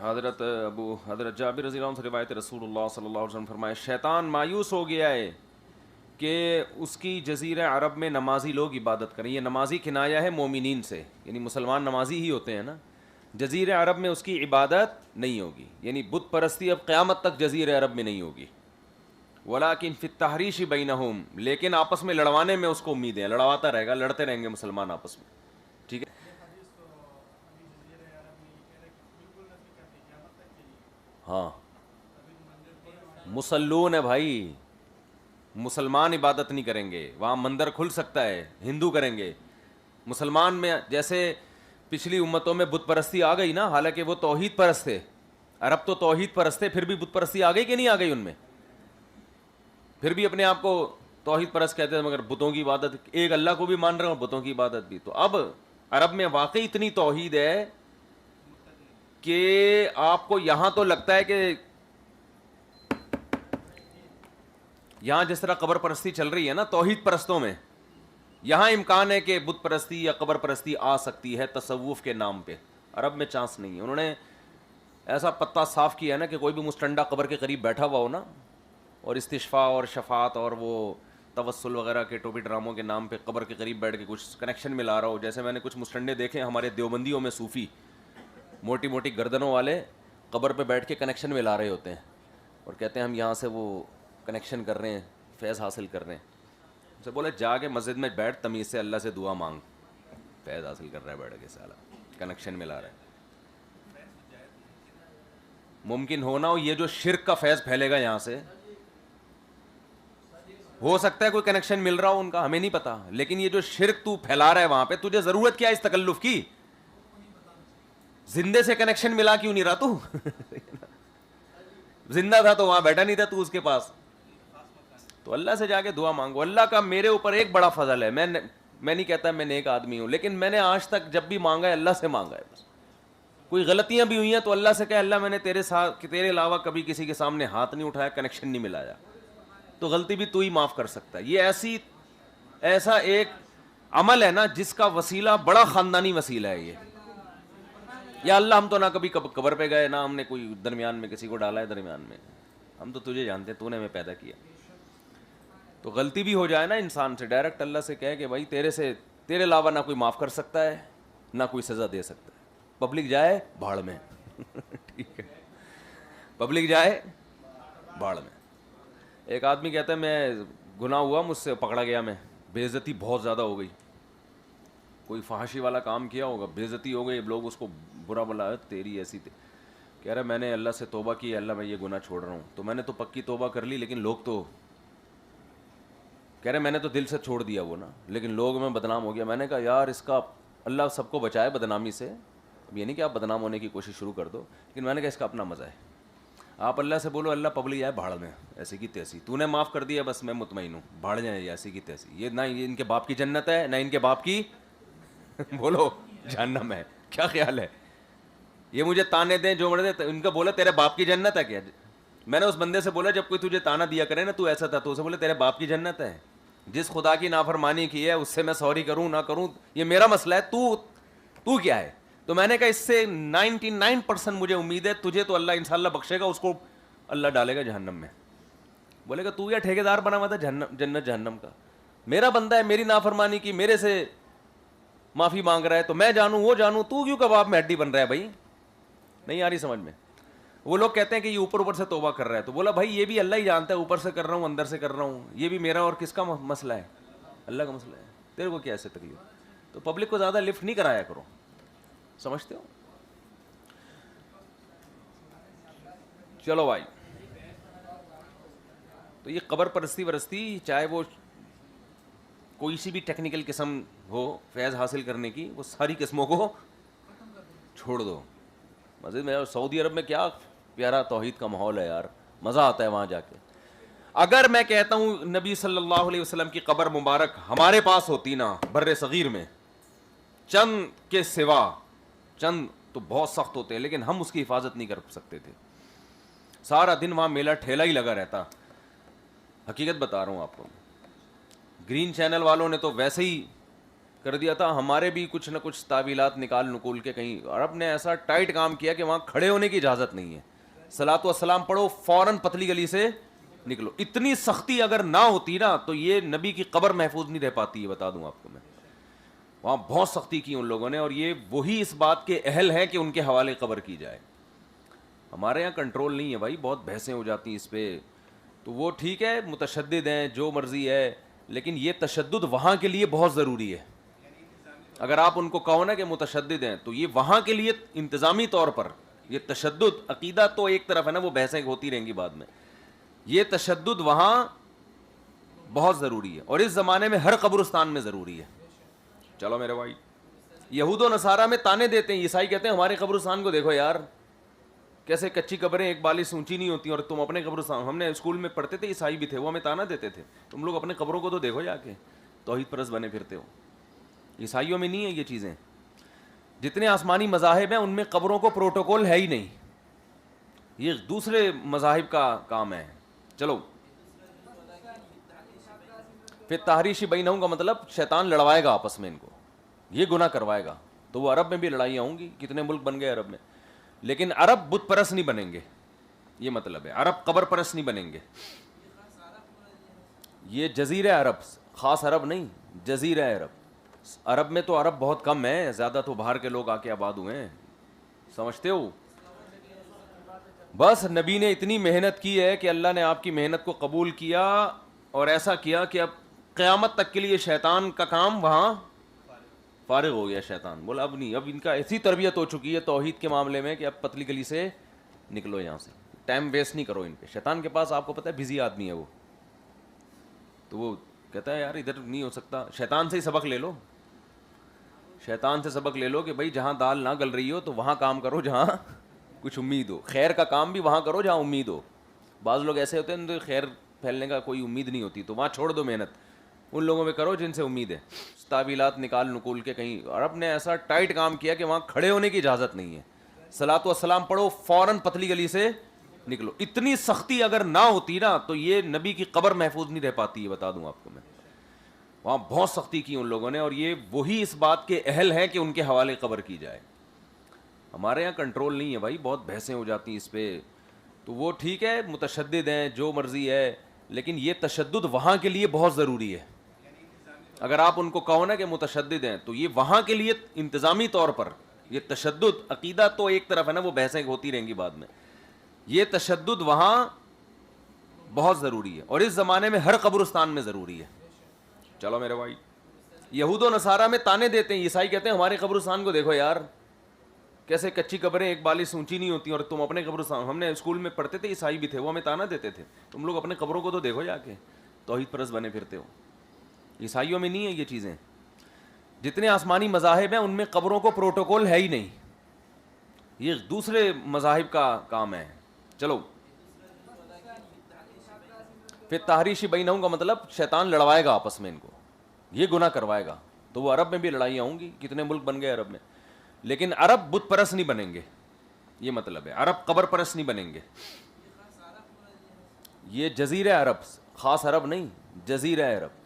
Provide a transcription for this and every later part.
حضرت جابر رضی اللہ عنہ سے روایت رسول اللہ صلی اللہ علیہ وسلم فرمائے شیطان مایوس ہو گیا ہے کہ اس کی جزیرہ عرب میں نمازی لوگ عبادت کریں. یہ نمازی کنایا ہے مومنین سے, یعنی مسلمان نمازی ہی ہوتے ہیں نا. جزیرہ عرب میں اس کی عبادت نہیں ہوگی, یعنی بت پرستی اب قیامت تک جزیرہ عرب میں نہیں ہوگی. ولیکن فی التحریش بینہم, لیکن آپس میں لڑوانے میں اس کو امید ہے, لڑواتا رہے گا, لڑتے رہیں گے مسلمان آپس میں. ٹھیک ہے, ہاں مسلون ہے بھائی, مسلمان عبادت نہیں کریں گے, وہاں مندر کھل سکتا ہے, ہندو کریں گے. مسلمان میں جیسے پچھلی امتوں میں بت پرستی آ گئی نا, حالانکہ وہ توحید پرست تھے, عرب تو توحید پرست تھے, پھر بھی بت پرستی آ گئی کہ نہیں آ گئی ان میں, پھر بھی اپنے آپ کو توحید پرست کہتے ہیں, مگر بتوں کی عبادت, ایک اللہ کو بھی مان رہے ہیں بتوں کی عبادت بھی. تو اب عرب میں واقعی اتنی توحید ہے کہ آپ کو یہاں تو لگتا ہے کہ یہاں جس طرح قبر پرستی چل رہی ہے نا توحید پرستوں میں, یہاں امکان ہے کہ بت پرستی یا قبر پرستی آ سکتی ہے تصوف کے نام پہ. عرب میں چانس نہیں ہے. انہوں نے ایسا پتہ صاف کیا ہے نا کہ کوئی بھی مستنڈا قبر کے قریب بیٹھا ہوا ہو نا, اور استشفاء اور شفاعت اور وہ توسل وغیرہ کے ٹوپی ڈراموں کے نام پہ قبر کے قریب بیٹھ کے کچھ کنیکشن ملا رہا ہو. جیسے میں نے کچھ مستنڈے دیکھے ہمارے دیوبندیوں میں, صوفی موٹی موٹی گردنوں والے قبر پہ بیٹھ کے کنیکشن ملا رہے ہوتے ہیں اور کہتے ہیں ہم یہاں سے وہ کنیکشن کر رہے ہیں, فیض حاصل کر رہے ہیں. اسے بولے جا کے مسجد میں بیٹھ, تمیز سے اللہ سے دعا مانگ, فیض حاصل کر رہا ہے بیٹھ کے, سالا کنیکشن ملا رہا ہے. ممکن ہونا ہو یہ جو شرک کا فیض پھیلے گا یہاں سے, ہو سکتا ہے کوئی کنیکشن مل رہا ہو ان کا, ہمیں نہیں پتا, لیکن یہ جو شرک تو پھیلا رہا ہے وہاں پہ, تجھے ضرورت کیا اس تکلف کی؟ زندے سے کنیکشن ملا کیوں نہیں رہا تو؟ زندہ تھا تو وہاں بیٹھا نہیں تھا تو اس کے پاس. تو اللہ سے جا کے دعا مانگو. اللہ کا میرے اوپر ایک بڑا فضل ہے, میں نہیں کہتا میں نیک آدمی ہوں, لیکن میں نے آج تک جب بھی مانگا ہے اللہ سے مانگا ہے. بس کوئی غلطیاں بھی ہوئی ہیں تو اللہ سے کہا اللہ میں نے تیرے ساتھ, تیرے علاوہ کبھی کسی کے سامنے ہاتھ نہیں اٹھایا, کنیکشن نہیں ملایا, تو غلطی بھی تو ہی معاف کر سکتا ہے. یہ ایسا ایک عمل ہے نا جس کا وسیلہ بڑا خاندانی وسیلہ ہے یہ. یا اللہ ہم تو نہ کبھی قبر پہ گئے, نہ ہم نے کوئی درمیان میں کسی کو ڈالا ہے درمیان میں, ہم تو تجھے جانتے ہیں, تو نے ہمیں پیدا کیا. تو غلطی بھی ہو جائے نا انسان سے, ڈائریکٹ اللہ سے کہے کہ بھائی تیرے علاوہ نہ کوئی معاف کر سکتا ہے نہ کوئی سزا دے سکتا ہے. پبلک جائے بھاڑ میں. ٹھیک ہے, پبلک جائے بھاڑ میں. ایک آدمی کہتا ہے میں گناہ ہوا مجھ سے, پکڑا گیا میں, بے عزتی بہت زیادہ ہو گئی, کوئی فحاشی والا کام کیا ہوگا, بے عزتی ہو گئی, لوگ اس کو برا بلا, تیری ایسی کہہ رہا میں نے اللہ سے توبہ کی, اللہ میں یہ گناہ چھوڑ رہا ہوں. تو میں نے تو پکی توبہ کر لی, لیکن لوگ تو کہہ رہے میں نے تو دل سے چھوڑ دیا وہ نا, لیکن لوگ میں بدنام ہو گیا. میں نے کہا یار اس کا اللہ سب کو بچائے بدنامی سے, اب یہ نہیں کہ آپ بدنام ہونے کی کوشش شروع کر دو, لیکن میں نے کہا اس کا اپنا مزہ ہے. آپ اللہ سے بولو اللہ پبلک جائے بھاڑ میں, ایسی کی تیسی, تو نے معاف کر دیا بس میں مطمئن ہوں, بھاڑ جائیں ایسی کی تیسی. یہ نہ ان کے باپ کی جنت ہے نہ ان کے باپ کی بولو جہنم ہے. کیا خیال ہے؟ یہ مجھے تانے دیں جو مرے دیں, ان کا بولا تیرے باپ کی جنت ہے کیا؟ میں نے اس بندے سے بولا جب کوئی تجھے تانا دیا کرے نا تو ایسا تھا, تو اسے بولے تیرے باپ کی جنت ہے. جس خدا کی نافرمانی کی ہے اس سے میں سوری کروں نہ کروں یہ میرا مسئلہ ہے, تو کیا ہے؟ تو میں نے کہا اس سے 99% مجھے امید ہے, تجھے تو اللہ انشاءاللہ بخشے گا, اس کو اللہ ڈالے گا جہنم میں. بولے گا تو یا ٹھیکیدار بنا ہوا تھا جنت جہنم کا, میرا بندہ ہے, میری نافرمانی کی, میرے سے معافی مانگ رہا ہے, تو میں جانوں وہ جانوں, تو کیوں کباب میں ہڈی بن رہا ہے بھائی؟ نہیں آ رہی سمجھ میں؟ وہ لوگ کہتے ہیں کہ یہ اوپر سے توبہ کر رہا ہے, تو بولا بھائی یہ بھی اللہ ہی جانتا ہے, اوپر سے کر رہا ہوں اندر سے کر رہا ہوں, یہ بھی میرا اور کس کا مسئلہ ہے؟ اللہ کا مسئلہ ہے. تیرے کو کیا ایسے تکلیف؟ تو پبلک کو زیادہ لفٹ نہیں کرایا کرو, سمجھتے ہو؟ چلو بھائی, تو یہ قبر پرستی ورستی چاہے وہ کوئی سی بھی ٹیکنیکل قسم ہو فیض حاصل کرنے کی, وہ ساری قسموں کو چھوڑ دو. مسجد میں سعودی عرب میں کیا پیارا توحید کا ماحول ہے یار, مزہ آتا ہے وہاں جا کے. اگر میں کہتا ہوں نبی صلی اللہ علیہ وسلم کی قبر مبارک ہمارے پاس ہوتی نا بر صغیر میں, چند کے سوا, چند تو بہت سخت ہوتے ہیں لیکن ہم اس کی حفاظت نہیں کر سکتے تھے. سارا دن وہاں میلہ ٹھیلا ہی لگا رہتا. حقیقت بتا رہا ہوں آپ کو, گرین چینل والوں نے تو ویسے ہی کر دیا تھا. ہمارے بھی کچھ نہ کچھ تعویلات نکال نکول کے کہیں عرب نے ایسا ٹائٹ کام کیا کہ وہاں کھڑے ہونے کی اجازت نہیں ہے. صلاۃ والسلام پڑھو فوراً پتلی گلی سے نکلو. اتنی سختی اگر نہ ہوتی نا تو یہ نبی کی قبر محفوظ نہیں رہ پاتی ہے, بتا دوں آپ کو میں. وہاں بہت سختی کی ان لوگوں نے, اور یہ وہی اس بات کے اہل ہیں کہ ان کے حوالے قبر کی جائے. ہمارے یہاں کنٹرول نہیں ہے بھائی, بہت بحثیں ہو جاتی ہیں اس پہ. تو وہ ٹھیک ہے متشدد ہیں جو مرضی ہے, لیکن یہ تشدد وہاں کے لیے بہت ضروری ہے. اگر آپ ان کو کہو نا کہ متشدد ہیں تو یہ وہاں کے لیے انتظامی طور پر یہ تشدد, عقیدہ تو ایک طرف ہے نا, وہ بحثیں ہوتی رہیں گی بعد میں, یہ تشدد وہاں بہت ضروری ہے, اور اس زمانے میں ہر قبرستان میں ضروری ہے. چلو میرے بھائی, یہود و نصارہ میں تانے دیتے ہیں, عیسائی کہتے ہیں ہمارے قبرستان کو دیکھو یار, کیسے کچی قبریں ایک بالش اونچی نہیں ہوتی, اور تم اپنے قبرستان, ہم نے اسکول میں پڑھتے تھے عیسائی بھی تھے, وہ ہمیں تانا دیتے تھے تم لوگ اپنے قبروں کو تو دیکھو جا کے, توحید پرست بنے پھرتے ہو. عیسائیوں میں نہیں ہے یہ چیزیں. جتنے آسمانی مذاہب ہیں ان میں قبروں کو پروٹوکول ہے ہی نہیں, یہ دوسرے مذاہب کا کام ہے. چلو پھر تحریش بینہم کا مطلب شیطان لڑوائے گا آپس میں ان کو, یہ گناہ کروائے گا. تو وہ عرب میں بھی لڑائیاں ہوں گی, کتنے ملک بن گئے عرب میں, لیکن عرب بت پرست نہیں بنیں گے, یہ مطلب ہے. عرب قبر پرست نہیں بنیں گے. یہ جزیرہ عرب, خاص عرب نہیں, جزیرہ عرب. عرب میں تو عرب بہت کم ہے, زیادہ تو باہر کے لوگ آ کے آباد ہوئے ہیں, سمجھتے ہو. بس نبی نے اتنی محنت کی ہے کہ اللہ نے آپ کی محنت کو قبول کیا, اور ایسا کیا کہ اب قیامت تک کے لیے شیطان کا کام وہاں فارغ ہو گیا. شیطان بولا اب نہیں, اب ان کا ایسی تربیت ہو چکی ہے توحید کے معاملے میں کہ اب پتلی گلی سے نکلو یہاں سے, ٹائم ویسٹ نہیں کرو ان پہ. شیطان کے پاس آپ کو پتہ ہے بزی آدمی ہے وہ, تو وہ کہتا ہے یار ادھر نہیں ہو سکتا. شیطان سے ہی سبق لے لو, شیطان سے سبق لے لو کہ بھائی جہاں دال نہ گل رہی ہو تو وہاں کام کرو جہاں کچھ امید ہو, خیر کا کام بھی وہاں کرو جہاں امید ہو. بعض لوگ ایسے ہوتے ہیں تو خیر پھیلنے کا کوئی امید نہیں ہوتی, تو وہاں چھوڑ دو محنت, ان لوگوں میں کرو جن سے امید ہے. تعویلات نکال نکول کے کہیں عرب نے ایسا ٹائٹ کام کیا کہ وہاں کھڑے ہونے کی اجازت نہیں ہے. صلاۃ والسلام پڑھو فوراً پتلی گلی سے نکلو. اتنی سختی اگر نہ ہوتی نا تو یہ نبی کی قبر محفوظ نہیں رہ پاتی ہے, بتا دوں آپ کو میں. وہاں بہت سختی کی ان لوگوں نے, اور یہ وہی اس بات کے اہل ہیں کہ ان کے حوالے قبر کی جائے. ہمارے یہاں کنٹرول نہیں ہے بھائی, بہت بحثیں ہو جاتی ہیں اس پہ. تو وہ ٹھیک ہے متشدد ہیں جو مرضی ہے, لیکن یہ تشدد وہاں کے لیے بہت ضروری ہے. اگر آپ ان کو کہو نا کہ متشدد ہیں تو یہ وہاں کے لیے انتظامی طور پر یہ تشدد, عقیدہ تو ایک طرف ہے نا, وہ بحثیں ہوتی رہیں گی بعد میں, یہ تشدد وہاں بہت ضروری ہے, اور اس زمانے میں ہر قبرستان میں ضروری ہے. چلو میرے بھائی, یہود و نصارہ میں تانے دیتے ہیں, عیسائی کہتے ہیں ہمارے قبرستان کو دیکھو یار, کیسے کچی قبریں ایک بالش اونچی نہیں ہوتی, اور تم اپنے قبرستان, ہم نے اسکول میں پڑھتے تھے عیسائی بھی تھے, وہ ہمیں تانا دیتے تھے تم لوگ اپنے قبروں کو تو دیکھو جا کے, توحید پرست بنے پھرتے ہو. عیسائیوں میں نہیں ہے یہ چیزیں. جتنے آسمانی مذاہب ہیں ان میں قبروں کو پروٹوکول ہے ہی نہیں, یہ دوسرے مذاہب کا کام ہے. چلو پھر تحریش بینہم کا مطلب شیطان لڑوائے گا آپس میں ان کو, یہ گناہ کروائے گا. تو وہ عرب میں بھی لڑائیاں ہوں گی, کتنے ملک بن گئے عرب میں, لیکن عرب بت پرست نہیں بنیں گے, یہ مطلب ہے. عرب قبر پرست نہیں بنیں گے. یہ جزیرہ عرب, خاص عرب نہیں, جزیرہ عرب.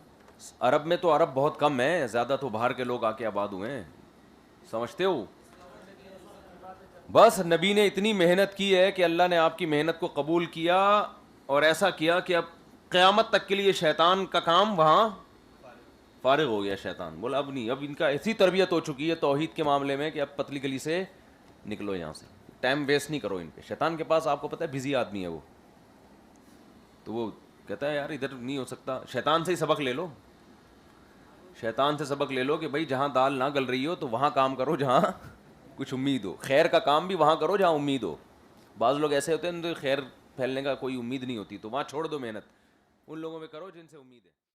عرب میں تو عرب بہت کم ہے, زیادہ تو باہر کے لوگ آ کے آباد ہوئے ہیں, سمجھتے ہو. بس نبی نے اتنی محنت کی ہے کہ اللہ نے آپ کی محنت کو قبول کیا, اور ایسا کیا کہ اب قیامت تک کے لیے شیطان کا کام وہاں فارغ ہو گیا. شیطان بولا اب نہیں, اب ان کا ایسی تربیت ہو چکی ہے توحید کے معاملے میں کہ اب پتلی گلی سے نکلو یہاں سے, ٹائم ویسٹ نہیں کرو ان پہ. شیطان کے پاس آپ کو پتہ ہے بزی آدمی ہے وہ, تو وہ کہتا ہے یار ادھر نہیں ہو سکتا. شیطان سے ہی سبق لے لو, شیطان سے سبق لے لو کہ بھائی جہاں دال نہ گل رہی ہو تو وہاں کام کرو جہاں کچھ امید ہو, خیر کا کام بھی وہاں کرو جہاں امید ہو. بعض لوگ ایسے ہوتے ہیں تو خیر پھیلنے کا کوئی امید نہیں ہوتی, تو وہاں چھوڑ دو محنت, ان لوگوں میں کرو جن سے امید ہے.